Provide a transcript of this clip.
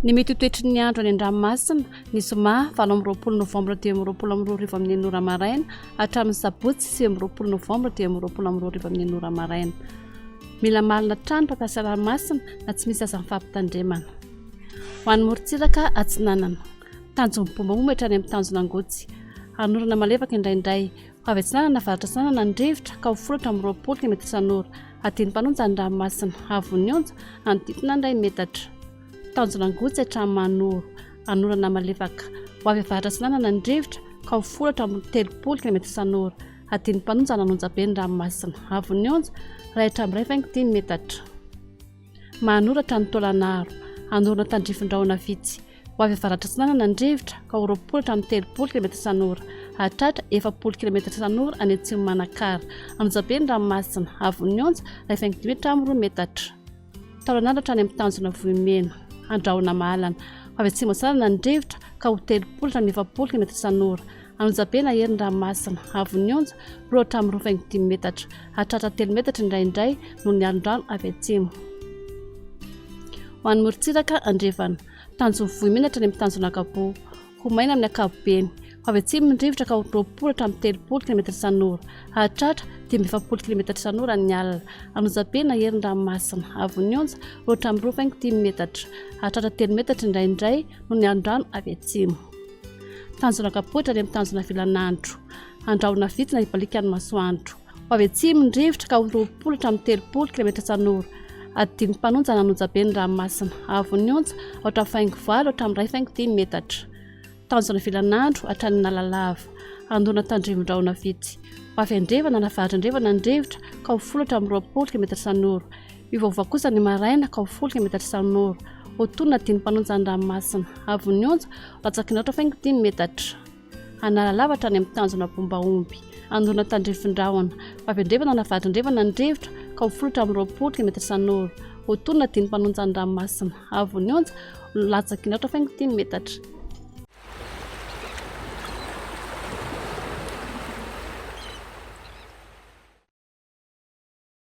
Ny mety toetry ny andro any an-dranomasina ny zoma 20 Novembre 20 amin'ny enora maraina hatramin'ny sabotsy 20 Novembre 20 amin'ny enora maraina. Mila malina trano mpampiasa ranomasina na tsy misy aza mifampitandremana. Ho an'ny morontsiraka atsinanana tanjony bombamomba hatrany amin'ny tanjona angotsy. Anorana malefaka indraindray ho avy atsinanana navaratra sinanana ny rivotra ka ho folatra amin'ny 20 km isan'ora adiny mpanonja ny ranomasina avony onja anodidina indray metatra. Tanjona angotsy hatramin'ny manoro anorana malefaka ho avy avaratra sinanana ny rivotra ka ho folatra amin'ny 30 km isan'ora adiny mpanonja nanonja be ny ranomasina avony onja ray hatramin'ny 2.5 metatra. Manoratra ny tolanaro anorana tandrifondraona vitsy ho avy avaratra sinanana ny rivotra ka ho roapolatra amin'ny 30 km isan'ora hatratra 40 km isan'ora any atsimo manakara anonja be ny ranomasina avony onja ray 2 hatramin'ny 2 metatra. Tolanaro hatrany amin'ny tanjona vohimena andrahona mahalana ho avy atsimo sanana ny rivotra ka ho 30 hatramin'ny 40 km isan'ora anonja be na herin'ny ranomasina avony onja 2 hatramin'ny 5 metatra hatratra 3 metatra indraindray noho ny alondrano avy atsimo. Ho an'ny morontsiraka andrefana tanjona vohimena hatrany amin'ny tanjona akapo ho maina amin'ny akapobeny ho avy atsimo ny rivotra ka ho 20 hatramin'ny 30 km isan'ora hatratra 70 km isan'ora ny alina anonja be na herin'ny ranomasina avony onja 2 hatramin'ny 5 metatra hatratra 3 metatra indraindray noho ny alondrano avy atsimo. Tanjona kapotra any amin'ny tanjona vilanandro andrahona vitsy na hibalika ny masoandro ho avy atsimo ny rivotra ka ho 20 hatramin'ny 30 km isan'ora adiny mpanonja nanonja be ny ranomasina avony onja 8.7 hatramin'ny 5 metatra. Tanjona vilanandro hatrany nalalava andona tandrivindraona vitsy ho avy andrevana na varatra andrevana ny rivotra ka ho 10 hatramin'ny 20 km isan'ora ivaova kosa ny maraina ka ho 10 km isan'ora ho tonona adiny mpanonja ny ranomasina avony onja latsakiny 5 metatra. Analalava hatrany amin'ny tanjona bombaomby andona tandrivindraona ho avy andrevana na varatra andrevana ny rivotra ka ho 10 hatramin'ny 20 km isan'ora ho tonona adiny mpanonja ny ranomasina avony onja latsakiny 5 metatra.